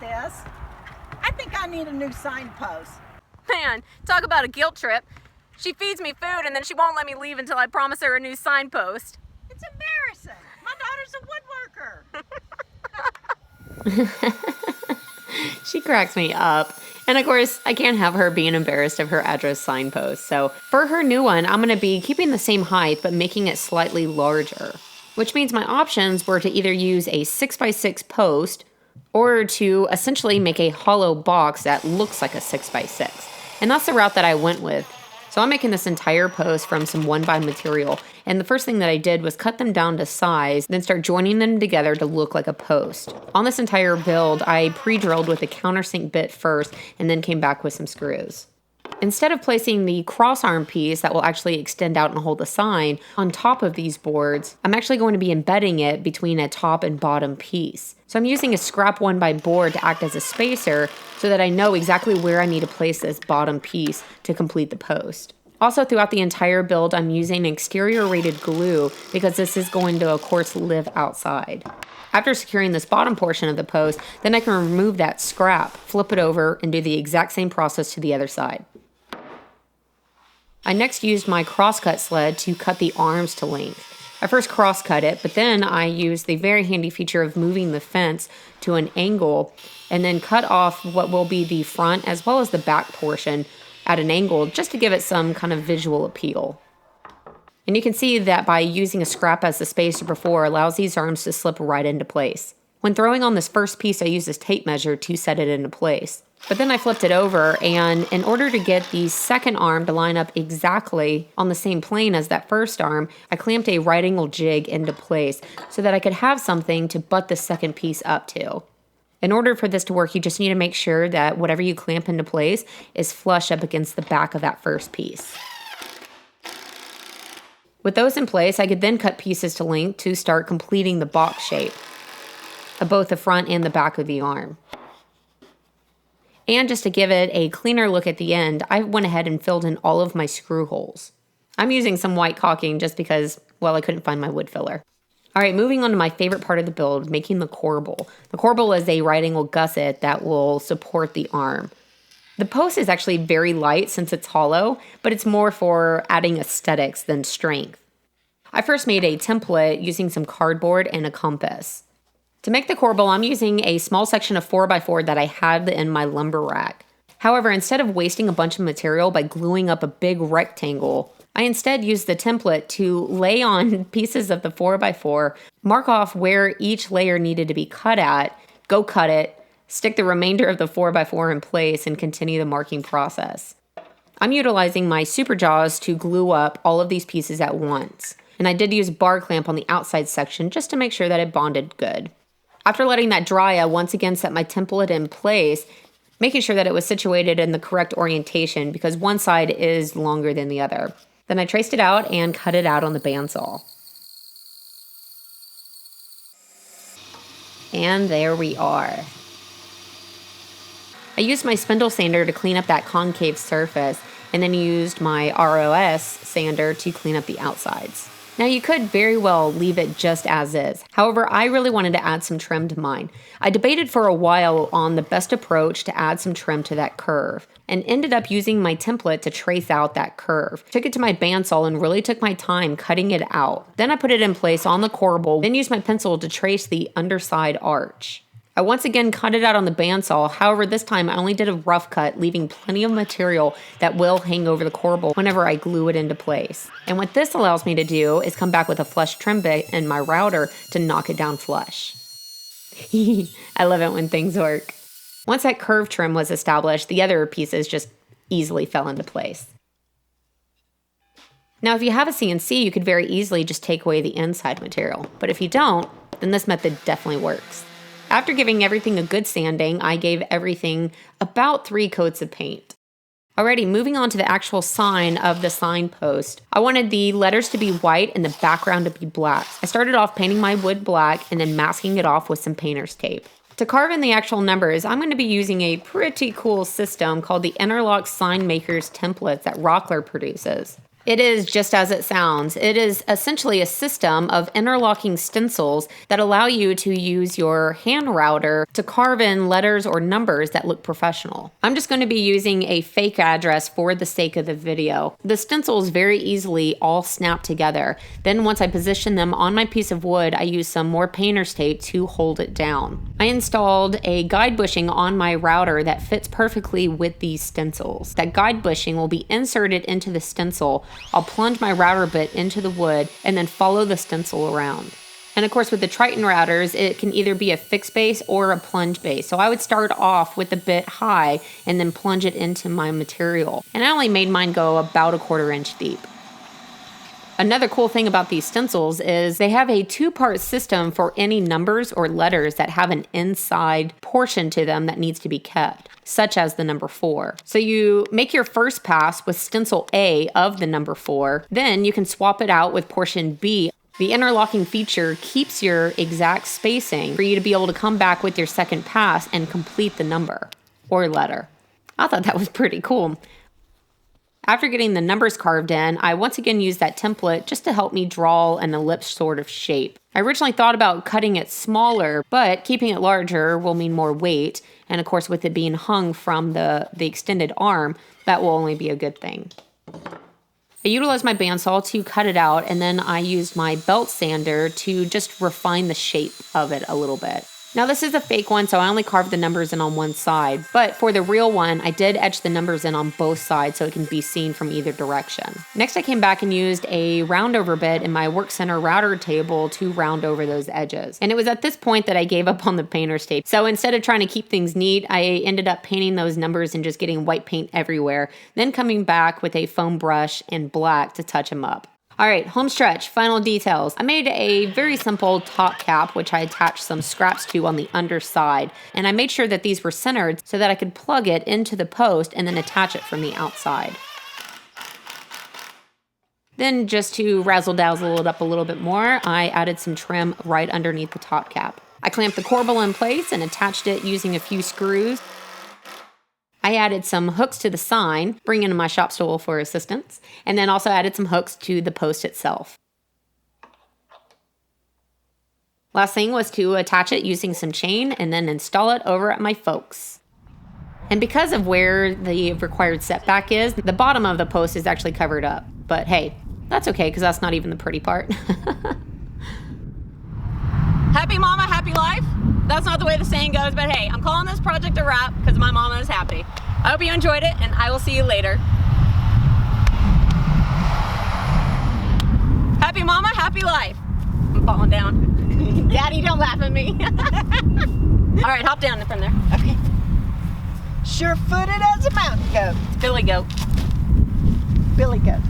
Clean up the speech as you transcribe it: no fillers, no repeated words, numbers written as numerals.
this. I think I need a new signpost. Man, talk about a guilt trip. She feeds me food and then she won't let me leave until I promise her a new signpost. It's embarrassing. My daughter's a woodworker. She cracks me up. And of course, I can't have her being embarrassed of her address signpost. So for her new one, I'm going to be keeping the same height, but making it slightly larger. Which means my options were to either use a 6x6 post or to essentially make a hollow box that looks like a 6x6. And that's the route that I went with. So I'm making this entire post from some 1x material. And the first thing that I did was cut them down to size, then start joining them together to look like a post. On this entire build, I pre-drilled with a countersink bit first and then came back with some screws. Instead of placing the cross arm piece that will actually extend out and hold the sign on top of these boards, I'm actually going to be embedding it between a top and bottom piece. So I'm using a scrap 1x board to act as a spacer so that I know exactly where I need to place this bottom piece to complete the post. Also, throughout the entire build, I'm using exterior rated glue because this is going to, of course, live outside. After securing this bottom portion of the post, then I can remove that scrap, flip it over, and do the exact same process to the other side. I next used my crosscut sled to cut the arms to length. I first cross-cut it, but then I used the very handy feature of moving the fence to an angle and then cut off what will be the front as well as the back portion at an angle just to give it some kind of visual appeal. And you can see that by using a scrap as the spacer before allows these arms to slip right into place. When throwing on this first piece, I used this tape measure to set it into place. But then I flipped it over, and in order to get the second arm to line up exactly on the same plane as that first arm, I clamped a right angle jig into place so that I could have something to butt the second piece up to. In order for this to work, you just need to make sure that whatever you clamp into place is flush up against the back of that first piece. With those in place, I could then cut pieces to length to start completing the box shape of both the front and the back of the arm. And just to give it a cleaner look at the end, I went ahead and filled in all of my screw holes. I'm using some white caulking just because, well, I couldn't find my wood filler. All right, moving on to my favorite part of the build, making the corbel. The corbel is a right angle gusset that will support the arm. The post is actually very light since it's hollow, but it's more for adding aesthetics than strength. I first made a template using some cardboard and a compass. To make the corbel, I'm using a small section of 4x4 that I had in my lumber rack. However, instead of wasting a bunch of material by gluing up a big rectangle, I instead used the template to lay on pieces of the 4x4, mark off where each layer needed to be cut at, go cut it, stick the remainder of the 4x4 in place, and continue the marking process. I'm utilizing my super jaws to glue up all of these pieces at once. And I did use a bar clamp on the outside section just to make sure that it bonded good. After letting that dry, I once again set my template in place, making sure that it was situated in the correct orientation because one side is longer than the other. Then I traced it out and cut it out on the bandsaw. And there we are. I used my spindle sander to clean up that concave surface and then used my ROS sander to clean up the outsides. Now you could very well leave it just as is. However, I really wanted to add some trim to mine. I debated for a while on the best approach to add some trim to that curve and ended up using my template to trace out that curve. Took it to my bandsaw and really took my time cutting it out. Then I put it in place on the corbel, then used my pencil to trace the underside arch. I once again cut it out on the bandsaw, however this time I only did a rough cut, leaving plenty of material that will hang over the corbel whenever I glue it into place. And what this allows me to do is come back with a flush trim bit and my router to knock it down flush. I love it when things work. Once that curve trim was established, the other pieces just easily fell into place. Now, if you have a CNC, you could very easily just take away the inside material. But if you don't, then this method definitely works. After giving everything a good sanding, I gave everything about 3 coats of paint. Alrighty, moving on to the actual sign of the signpost. I wanted the letters to be white and the background to be black. I started off painting my wood black and then masking it off with some painter's tape. To carve in the actual numbers, I'm going to be using a pretty cool system called the Interlocked Sign Makers templates that Rockler produces. It is just as it sounds. It is essentially a system of interlocking stencils that allow you to use your hand router to carve in letters or numbers that look professional. I'm just going to be using a fake address for the sake of the video. The stencils very easily all snap together. Then once I position them on my piece of wood, I use some more painter's tape to hold it down. I installed a guide bushing on my router that fits perfectly with these stencils. That guide bushing will be inserted into the stencil. I'll plunge my router bit into the wood and then follow the stencil around. And of course with the Triton routers, it can either be a fixed base or a plunge base. So I would start off with the bit high and then plunge it into my material. And I only made mine go about 1/4 inch deep. Another cool thing about these stencils is they have a 2-part system for any numbers or letters that have an inside portion to them that needs to be kept, such as the number 4. So you make your first pass with stencil A of the number 4, then you can swap it out with portion B. The interlocking feature keeps your exact spacing for you to be able to come back with your second pass and complete the number or letter. I thought that was pretty cool. After getting the numbers carved in, I once again used that template just to help me draw an ellipse sort of shape. I originally thought about cutting it smaller, but keeping it larger will mean more weight. And of course, with it being hung from the extended arm, that will only be a good thing. I utilized my bandsaw to cut it out, and then I used my belt sander to just refine the shape of it a little bit. Now this is a fake one, so I only carved the numbers in on one side, but for the real one, I did etch the numbers in on both sides so it can be seen from either direction. Next, I came back and used a round over bit in my work center router table to round over those edges. And it was at this point that I gave up on the painter's tape. So instead of trying to keep things neat, I ended up painting those numbers and just getting white paint everywhere, then coming back with a foam brush and black to touch them up. All right, Homestretch, final details. I made a very simple top cap, which I attached some scraps to on the underside. And I made sure that these were centered so that I could plug it into the post and then attach it from the outside. Then just to razzle-dazzle it up a little bit more, I added some trim right underneath the top cap. I clamped the corbel in place and attached it using a few screws. I added some hooks to the sign, bringing in my shop stool for assistance, and then also added some hooks to the post itself. Last thing was to attach it using some chain and then install it over at my folks. And because of where the required setback is, the bottom of the post is actually covered up. But hey, that's okay because that's not even the pretty part. Happy mama, happy life. That's not the way the saying goes, but hey, I'm calling this project a wrap because my mama is happy. I hope you enjoyed it, and I will see you later. Happy mama, happy life. I'm falling down. Daddy, don't laugh at me. All right, hop down from there. Okay. Sure-footed as a mountain goat. It's Billy Goat. Billy goat.